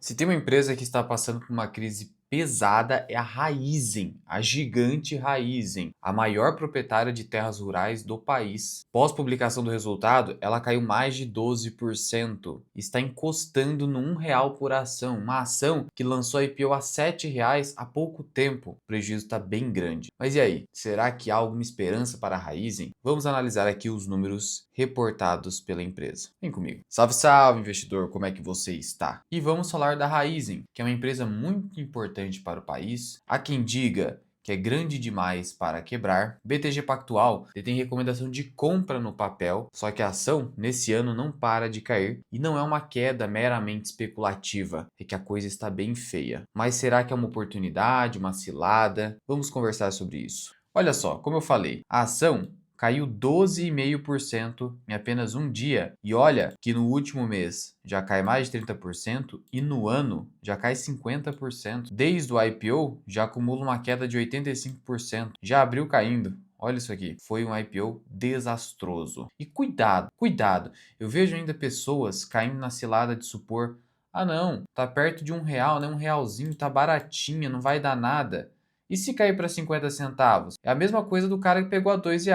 Se tem uma empresa que está passando por uma crise pesada, é a Raizen, a gigante Raizen, a maior proprietária de terras rurais do país. Pós publicação do resultado, ela caiu mais de 12%. Está encostando no R$ 1 por ação, uma ação que lançou a IPO a R$ 7 há pouco tempo. O prejuízo está bem grande. Mas e aí, será que há alguma esperança para a Raizen? Vamos analisar aqui os números reportados pela empresa. Vem comigo. Salve, salve, investidor, como é que você está? E vamos falar da Raizen, que é uma empresa muito importante para o país. Há quem diga que é grande demais para quebrar. BTG Pactual detém recomendação de compra no papel, só que a ação nesse ano não para de cair e não é uma queda meramente especulativa, é que a coisa está bem feia. Mas será que é uma oportunidade, uma cilada? Vamos conversar sobre isso. Olha só, como eu falei, a ação caiu 12,5% em apenas um dia. E olha que no último mês já cai mais de 30% e no ano já cai 50%. Desde o IPO já acumula uma queda de 85%. Já abriu caindo. Olha isso aqui, foi um IPO desastroso. E cuidado, cuidado. Eu vejo ainda pessoas caindo na cilada de supor: ah não, tá perto de R$ 1, né? Um realzinho, tá baratinha, não vai dar nada. E se cair para 50 centavos? É a mesma coisa do cara que pegou a R$ 2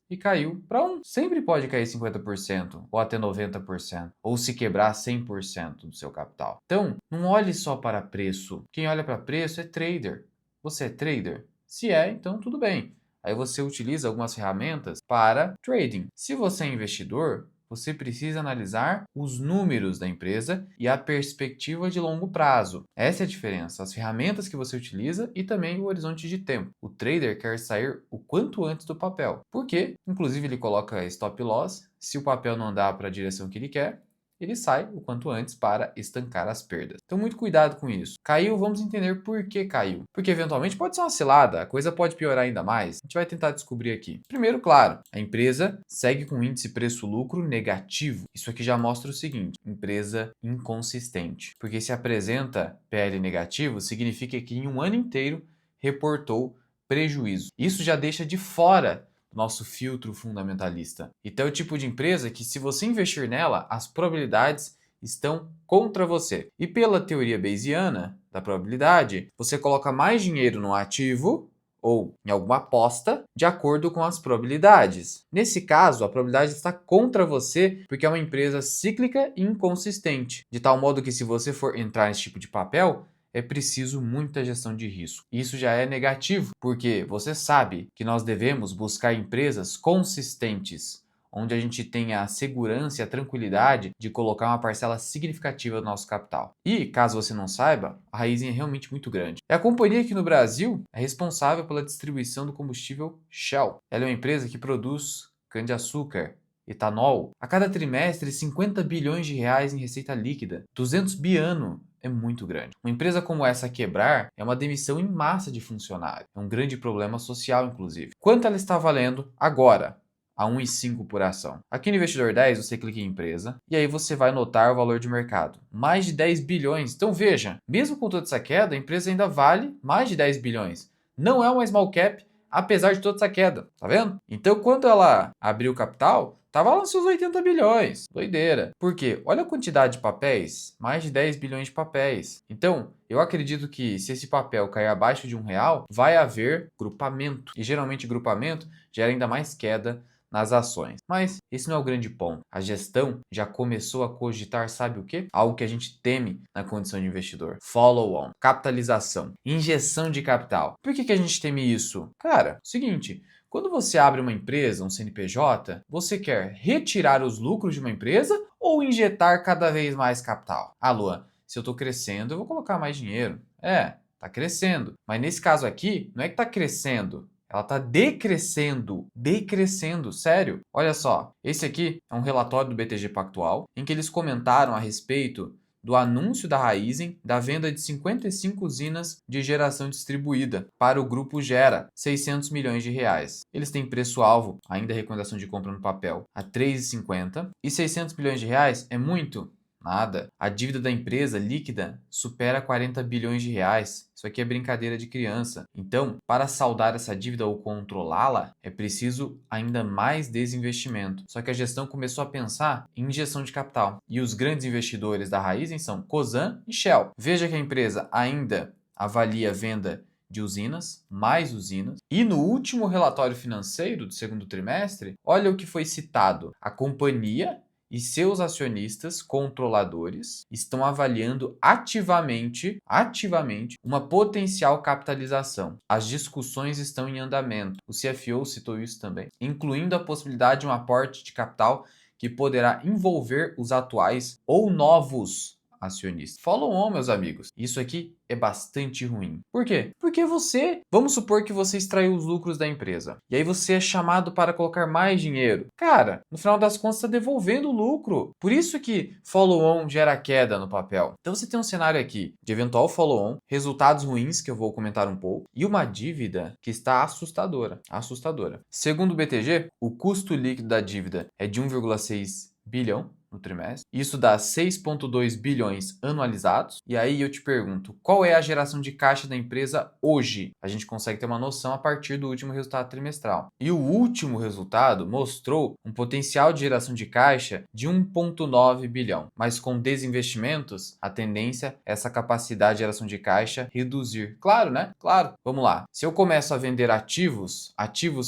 e caiu para 1. Sempre pode cair 50% ou até 90%, ou se quebrar 100% do seu capital. Então, não olhe só para preço. Quem olha para preço é trader. Você é trader? Se é, então tudo bem. Aí você utiliza algumas ferramentas para trading. Se você é investidor, você precisa analisar os números da empresa e a perspectiva de longo prazo. Essa é a diferença, as ferramentas que você utiliza e também o horizonte de tempo. O trader quer sair o quanto antes do papel, porque, inclusive, ele coloca stop loss. Se o papel não andar para a direção que ele quer, ele sai o quanto antes para estancar as perdas. Então, muito cuidado com isso. Caiu, vamos entender por que caiu. Porque eventualmente pode ser uma cilada, a coisa pode piorar ainda mais. A gente vai tentar descobrir aqui. Primeiro, claro, a empresa segue com índice preço-lucro negativo. Isso aqui já mostra o seguinte: empresa inconsistente. Porque se apresenta PL negativo, significa que em um ano inteiro reportou prejuízo. Isso já deixa de fora nosso filtro fundamentalista. Então é o tipo de empresa que, se você investir nela, as probabilidades estão contra você. E pela teoria bayesiana da probabilidade, você coloca mais dinheiro no ativo ou em alguma aposta de acordo com as probabilidades. Nesse caso, a probabilidade está contra você porque é uma empresa cíclica e inconsistente, de tal modo que, se você for entrar nesse tipo de papel, é preciso muita gestão de risco. Isso já é negativo, porque você sabe que nós devemos buscar empresas consistentes, onde a gente tenha a segurança e a tranquilidade de colocar uma parcela significativa do nosso capital. E, caso você não saiba, a Raizen é realmente muito grande. É a companhia que no Brasil é responsável pela distribuição do combustível Shell. Ela é uma empresa que produz cana-de-açúcar, etanol, a cada trimestre 50 bilhões de reais em receita líquida, 200 bi ano. É muito grande. Uma empresa como essa quebrar é uma demissão em massa de funcionário. É um grande problema social, inclusive. Quanto ela está valendo agora? A 1,5 por ação. Aqui no Investidor 10, você clica em empresa e aí você vai notar o valor de mercado. Mais de 10 bilhões. Então veja, mesmo com toda essa queda, a empresa ainda vale mais de 10 bilhões. Não é uma small cap, apesar de toda essa queda. Tá vendo? Então, quando ela abriu o capital, tava lá nos seus 80 bilhões. Doideira. Por quê? Olha a quantidade de papéis. Mais de 10 bilhões de papéis. Então, eu acredito que, se esse papel cair abaixo de R$ 1, vai haver grupamento. E geralmente grupamento gera ainda mais queda nas ações. Mas esse não é o grande ponto. A gestão já começou a cogitar, sabe o quê? Algo que a gente teme na condição de investidor. Follow-on, capitalização, injeção de capital. Por que a gente teme isso? Cara, seguinte, quando você abre uma empresa, um CNPJ, você quer retirar os lucros de uma empresa ou injetar cada vez mais capital? Ah, Luan, se eu estou crescendo, eu vou colocar mais dinheiro. Tá crescendo. Mas nesse caso aqui, não é que tá crescendo. Ela está decrescendo, decrescendo, sério. Olha só, esse aqui é um relatório do BTG Pactual, em que eles comentaram a respeito do anúncio da Raizen da venda de 55 usinas de geração distribuída para o grupo Gera, 600 milhões de reais. Eles têm preço-alvo, ainda recomendação de compra no papel, a 3,50, e 600 milhões de reais é muito? Nada. A dívida da empresa líquida supera 40 bilhões de reais. Isso aqui é brincadeira de criança. Então, para saldar essa dívida ou controlá-la, é preciso ainda mais desinvestimento. Só que a gestão começou a pensar em injeção de capital. E os grandes investidores da Raízen são Cosan e Shell. Veja que a empresa ainda avalia a venda de usinas, mais usinas. E no último relatório financeiro do segundo trimestre, olha o que foi citado. A companhia e seus acionistas controladores estão avaliando ativamente uma potencial capitalização. As discussões estão em andamento. O CFO citou isso também, incluindo a possibilidade de um aporte de capital que poderá envolver os atuais ou novos acionistas. Follow on, meus amigos. Isso aqui é bastante ruim. Por quê? Porque vamos supor que você extraiu os lucros da empresa. E aí você é chamado para colocar mais dinheiro. Cara, no final das contas está devolvendo o lucro. Por isso que follow on gera queda no papel. Então você tem um cenário aqui de eventual follow on, resultados ruins que eu vou comentar um pouco e uma dívida que está assustadora, assustadora. Segundo o BTG, o custo líquido da dívida é de 1,6 bilhão no trimestre. Isso dá 6,2 bilhões anualizados. E aí eu te pergunto, qual é a geração de caixa da empresa hoje? A gente consegue ter uma noção a partir do último resultado trimestral. E o último resultado mostrou um potencial de geração de caixa de 1,9 bilhão. Mas com desinvestimentos, a tendência é essa capacidade de geração de caixa reduzir. Claro, né? Claro. Vamos lá. Se eu começo a vender ativos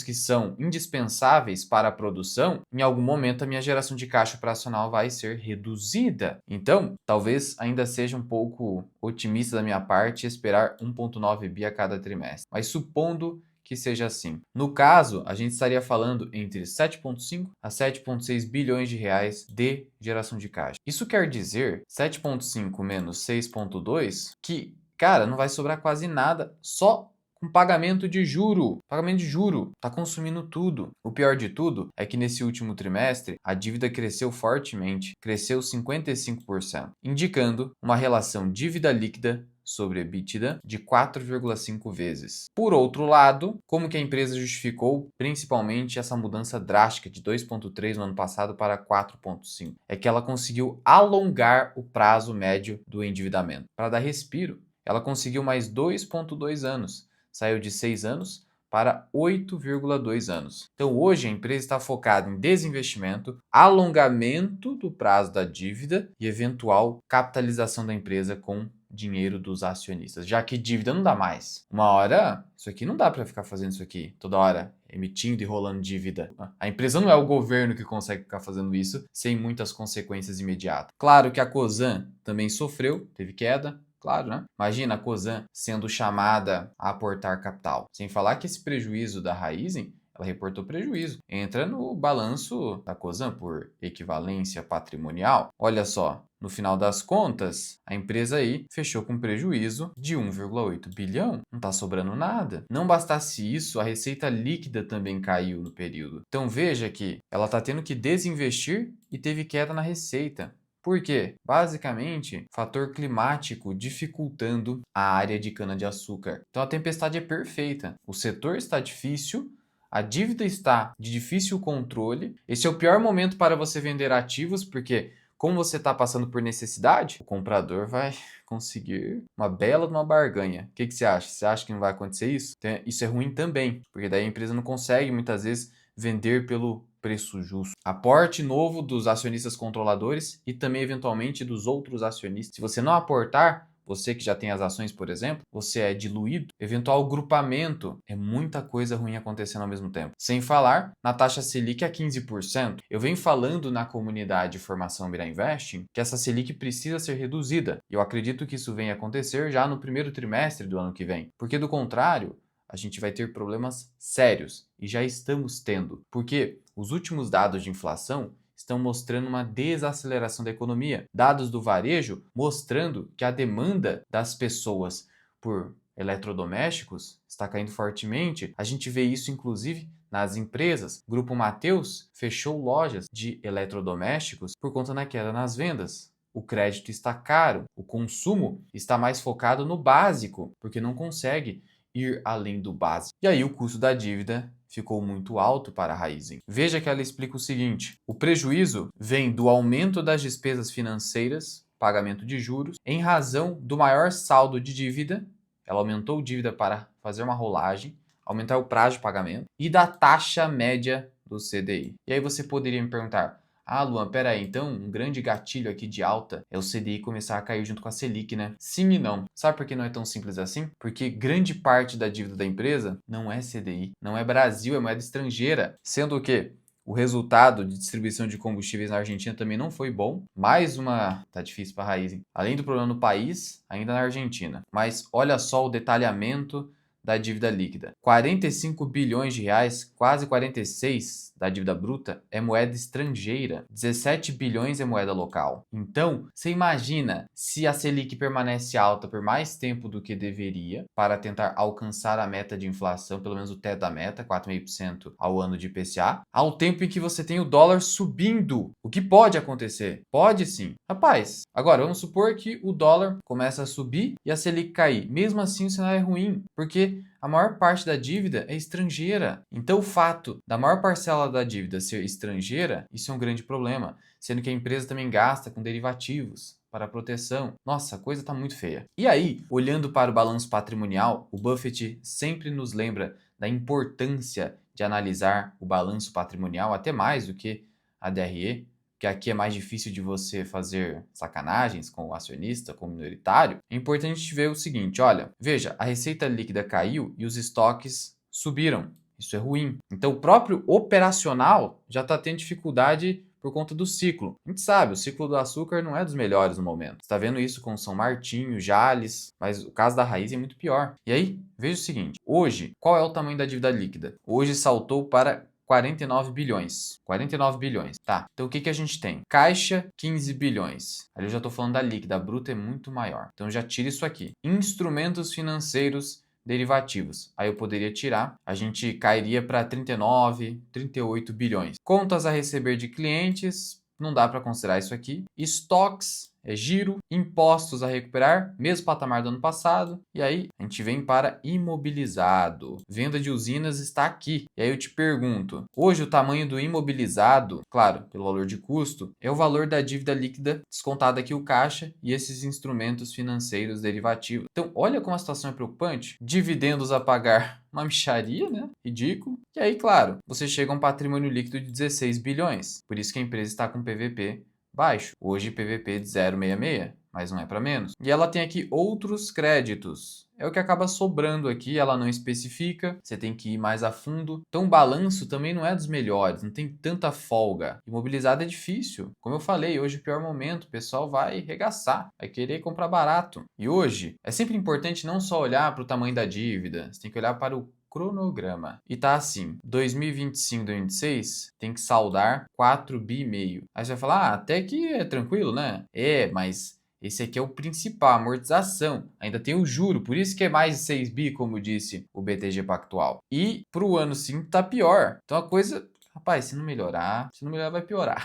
que são indispensáveis para a produção, em algum momento a minha geração de caixa operacional vai ser reduzida. Então, talvez ainda seja um pouco otimista da minha parte esperar 1,9 bi a cada trimestre. Mas supondo que seja assim. No caso, a gente estaria falando entre 7,5 a 7,6 bilhões de reais de geração de caixa. Isso quer dizer 7,5 menos 6,2 que, cara, não vai sobrar quase nada, só com pagamento de juro. Pagamento de juro está consumindo tudo. O pior de tudo é que nesse último trimestre a dívida cresceu fortemente, cresceu 55%, indicando uma relação dívida líquida sobre EBITDA de 4,5 vezes. Por outro lado, como que a empresa justificou principalmente essa mudança drástica de 2,3 no ano passado para 4,5? É que ela conseguiu alongar o prazo médio do endividamento. Para dar respiro, ela conseguiu mais 2,2 anos. Saiu de 6 anos para 8,2 anos. Então, hoje a empresa está focada em desinvestimento, alongamento do prazo da dívida e eventual capitalização da empresa com dinheiro dos acionistas, já que dívida não dá mais. Uma hora, isso aqui não dá para ficar fazendo isso aqui toda hora, emitindo e rolando dívida. A empresa não é o governo que consegue ficar fazendo isso sem muitas consequências imediatas. Claro que a Cosan também sofreu, teve queda. Claro, né? Imagina a Cosan sendo chamada a aportar capital. Sem falar que esse prejuízo da Raízen, ela reportou prejuízo. Entra no balanço da Cosan por equivalência patrimonial. Olha só, no final das contas, a empresa aí fechou com prejuízo de 1,8 bilhão. Não está sobrando nada. Não bastasse isso, a receita líquida também caiu no período. Então veja que ela está tendo que desinvestir e teve queda na receita. Por quê? Basicamente, fator climático dificultando a área de cana-de-açúcar. Então a tempestade é perfeita. O setor está difícil, a dívida está de difícil controle. Esse é o pior momento para você vender ativos, porque como você está passando por necessidade, o comprador vai conseguir uma bela barganha. O que você acha? Você acha que não vai acontecer isso? Então, isso é ruim também, porque daí a empresa não consegue muitas vezes vender pelo preço justo. Aporte novo dos acionistas controladores e também eventualmente dos outros acionistas. Se você não aportar, você que já tem as ações, por exemplo, você é diluído. Eventual grupamento, é muita coisa ruim acontecendo ao mesmo tempo. Sem falar na taxa Selic a 15%. Eu venho falando na comunidade Formação Mira Investing que essa Selic precisa ser reduzida. Eu acredito que isso venha acontecer já no primeiro trimestre do ano que vem. Porque do contrário, a gente vai ter problemas sérios e já estamos tendo, porque os últimos dados de inflação estão mostrando uma desaceleração da economia. Dados do varejo mostrando que a demanda das pessoas por eletrodomésticos está caindo fortemente. A gente vê isso inclusive nas empresas. O Grupo Mateus fechou lojas de eletrodomésticos por conta da queda nas vendas. O crédito está caro, o consumo está mais focado no básico, porque não consegue ir além do básico. E aí o custo da dívida ficou muito alto para a Raizen. Veja que ela explica o seguinte: o prejuízo vem do aumento das despesas financeiras, pagamento de juros, em razão do maior saldo de dívida. Ela aumentou dívida para fazer uma rolagem, aumentar o prazo de pagamento e da taxa média do CDI. E aí você poderia me perguntar: ah, Luan, peraí, então um grande gatilho aqui de alta é o CDI começar a cair junto com a Selic, né? Sim e não. Sabe por que não é tão simples assim? Porque grande parte da dívida da empresa não é CDI, não é Brasil, é moeda estrangeira. Sendo que o resultado de distribuição de combustíveis na Argentina também não foi bom. Mais uma... Tá difícil para a Raizen. Além do problema no país, ainda na Argentina. Mas olha só o detalhamento da dívida líquida. 45 bilhões de reais, quase 46 da dívida bruta, é moeda estrangeira. 17 bilhões é moeda local. Então, você imagina se a Selic permanece alta por mais tempo do que deveria para tentar alcançar a meta de inflação, pelo menos o teto da meta, 4,5% ao ano de IPCA, ao tempo em que você tem o dólar subindo. O que pode acontecer? Pode sim. Rapaz, agora vamos supor que o dólar começa a subir e a Selic cair. Mesmo assim, o cenário é ruim, porque a maior parte da dívida é estrangeira. Então, o fato da maior parcela da dívida ser estrangeira, isso é um grande problema, sendo que a empresa também gasta com derivativos para proteção. Nossa, a coisa está muito feia. E aí, olhando para o balanço patrimonial, o Buffett sempre nos lembra da importância de analisar o balanço patrimonial, até mais do que a DRE, que aqui é mais difícil de você fazer sacanagens com o acionista, com o minoritário. É importante a gente ver o seguinte, olha, veja, a receita líquida caiu e os estoques subiram. Isso é ruim. Então, o próprio operacional já está tendo dificuldade por conta do ciclo. A gente sabe, o ciclo do açúcar não é dos melhores no momento. Você está vendo isso com São Martinho, Jales, mas o caso da Raiz é muito pior. E aí, veja o seguinte, hoje, qual é o tamanho da dívida líquida? Hoje saltou para 49 bilhões. 49 bilhões. Tá. Então o que a gente tem? Caixa, 15 bilhões. Ali eu já estou falando da líquida. A bruta é muito maior. Então já tira isso aqui. Instrumentos financeiros derivativos. Aí eu poderia tirar. A gente cairia para 39, 38 bilhões. Contas a receber de clientes. Não dá para considerar isso aqui. Estoques, giro, impostos a recuperar, mesmo patamar do ano passado. E aí a gente vem para imobilizado. Venda de usinas está aqui. E aí eu te pergunto, hoje o tamanho do imobilizado, claro, pelo valor de custo, é o valor da dívida líquida descontada aqui o caixa e esses instrumentos financeiros derivativos. Então olha como a situação é preocupante. Dividendos a pagar, uma mixaria, né? Ridículo. E aí, claro, você chega a um patrimônio líquido de 16 bilhões. Por isso que a empresa está com PVP baixo. Hoje PVP de 0,66, mas não é para menos. E ela tem aqui outros créditos. É o que acaba sobrando aqui, ela não especifica, você tem que ir mais a fundo. Então o balanço também não é dos melhores, não tem tanta folga. Imobilizado é difícil. Como eu falei, hoje é o pior momento, o pessoal vai regaçar, vai querer comprar barato. E hoje é sempre importante não só olhar para o tamanho da dívida, você tem que olhar para o cronograma. E tá assim, 2025, 2026 tem que saldar 4 bi e meio. Aí você vai falar, até que é tranquilo, né? É, mas esse aqui é o principal, a amortização. Ainda tem o juro, por isso que é mais de 6 bi, como disse o BTG Pactual. E pro ano 5 tá pior. Então a coisa, rapaz, se não melhorar vai piorar.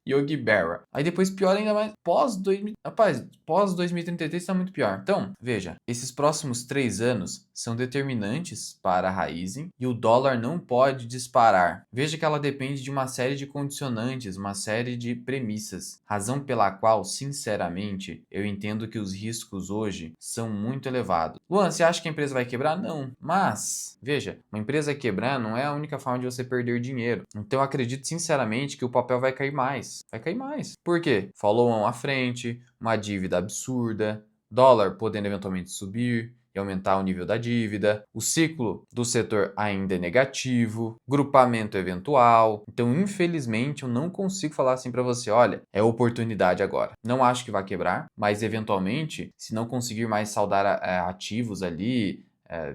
Yogi Berra. Aí depois piora ainda mais pós 2000, rapaz, pós 2033 está muito pior. Então, veja, esses próximos 3 anos são determinantes para a Raizen e o dólar não pode disparar. Veja que ela depende de uma série de condicionantes, uma série de premissas, razão pela qual, sinceramente, eu entendo que os riscos hoje são muito elevados. Luan, você acha que a empresa vai quebrar? Não. Mas, veja, uma empresa quebrar não é a única forma de você perder dinheiro. Então, eu acredito sinceramente que o papel vai cair mais. Vai cair mais. Por quê? Follow-on à frente, uma dívida absurda, dólar podendo eventualmente subir e aumentar o nível da dívida, o ciclo do setor ainda é negativo, grupamento eventual. Então, infelizmente, eu não consigo falar assim para você, olha, é oportunidade agora. Não acho que vai quebrar, mas eventualmente, se não conseguir mais saldar ativos ali,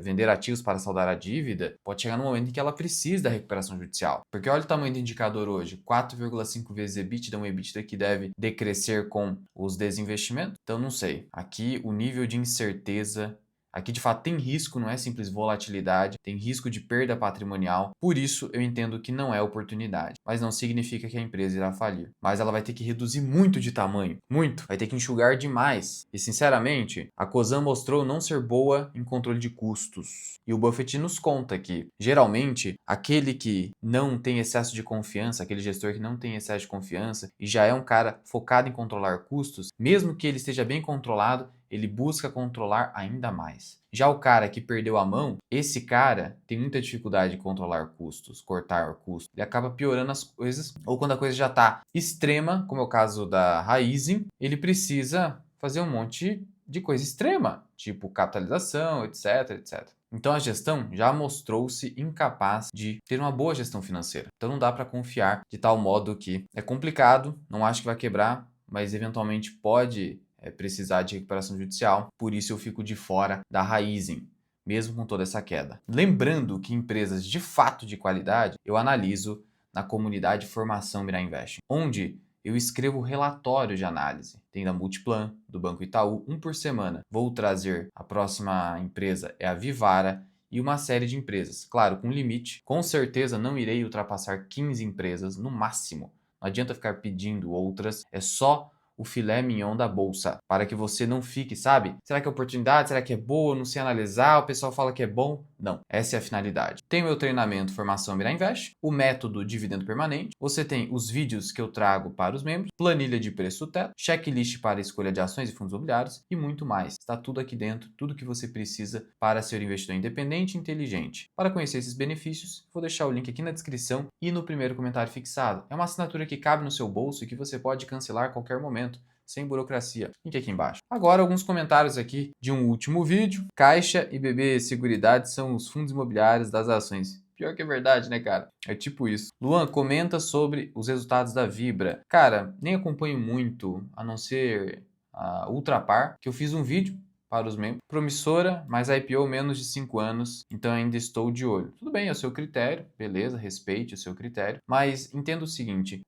vender ativos para saldar a dívida, pode chegar no momento em que ela precisa da recuperação judicial. Porque olha o tamanho do indicador hoje, 4,5 vezes EBITDA, um EBITDA que deve decrescer com os desinvestimentos. Então não sei, aqui o nível de incerteza Aqui de fato tem risco, não é simples volatilidade, tem risco de perda patrimonial, por isso eu entendo que não é oportunidade. Mas não significa que a empresa irá falir. Mas ela vai ter que reduzir muito de tamanho, muito. Vai ter que enxugar demais. E sinceramente, a Cosan mostrou não ser boa em controle de custos. E o Buffett nos conta que, geralmente, aquele que não tem excesso de confiança, aquele gestor que não tem excesso de confiança e já é um cara focado em controlar custos, mesmo que ele esteja bem controlado, ele busca controlar ainda mais. Já o cara que perdeu a mão, esse cara tem muita dificuldade de controlar custos, cortar custos. Ele acaba piorando as coisas, ou quando a coisa já está extrema, como é o caso da Raizen, ele precisa fazer um monte de coisa extrema, tipo capitalização, etc, etc. Então a gestão já mostrou-se incapaz de ter uma boa gestão financeira. Então não dá para confiar de tal modo que é complicado, não acho que vai quebrar, mas eventualmente pode precisar de recuperação judicial. Por isso eu fico de fora da Raizen, mesmo com toda essa queda. Lembrando que empresas de fato de qualidade eu analiso na comunidade Formação Mirai Invest, onde eu escrevo relatório de análise. Tem da Multiplan, do Banco Itaú, um por semana. Vou trazer a próxima empresa, é a Vivara, e uma série de empresas. Claro, com limite. Com certeza não irei ultrapassar 15 empresas no máximo. Não adianta ficar pedindo outras, é só o filé mignon da bolsa, para que você não fique, sabe? Será que é oportunidade? Será que é boa? Não sei analisar, o pessoal fala que é bom. Não, essa é a finalidade. Tem o meu treinamento Formação Mirai Invest, o método Dividendo Permanente, você tem os vídeos que eu trago para os membros, planilha de preço teto, checklist para escolha de ações e fundos imobiliários e muito mais. Está tudo aqui dentro, tudo que você precisa para ser um investidor independente e inteligente. Para conhecer esses benefícios, vou deixar o link aqui na descrição e no primeiro comentário fixado. É uma assinatura que cabe no seu bolso e que você pode cancelar a qualquer momento, sem burocracia. Link aqui embaixo. Agora alguns comentários aqui de um último vídeo. Caixa e BB Seguridade são os fundos imobiliários das ações. Pior que é verdade, né, cara? É tipo isso. Luan, comenta sobre os resultados da Vibra. Cara, nem acompanho muito, a não ser a Ultrapar, que eu fiz um vídeo para os membros. Promissora, mas IPO menos de 5 anos, então ainda estou de olho. Tudo bem, é o seu critério, beleza, respeite o seu critério, mas entenda o seguinte,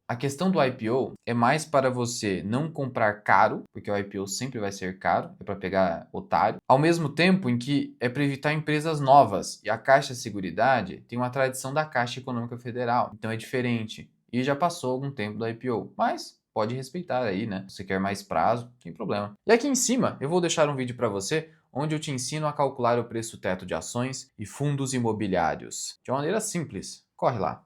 a questão do IPO é mais para você não comprar caro, porque o IPO sempre vai ser caro, é para pegar otário, ao mesmo tempo em que é para evitar empresas novas, e a Caixa Seguridade tem uma tradição da Caixa Econômica Federal, então é diferente, e já passou algum tempo do IPO, mas pode respeitar aí, né? Se você quer mais prazo, sem problema. E aqui em cima eu vou deixar um vídeo para você onde eu te ensino a calcular o preço teto de ações e fundos imobiliários de uma maneira simples. Corre lá!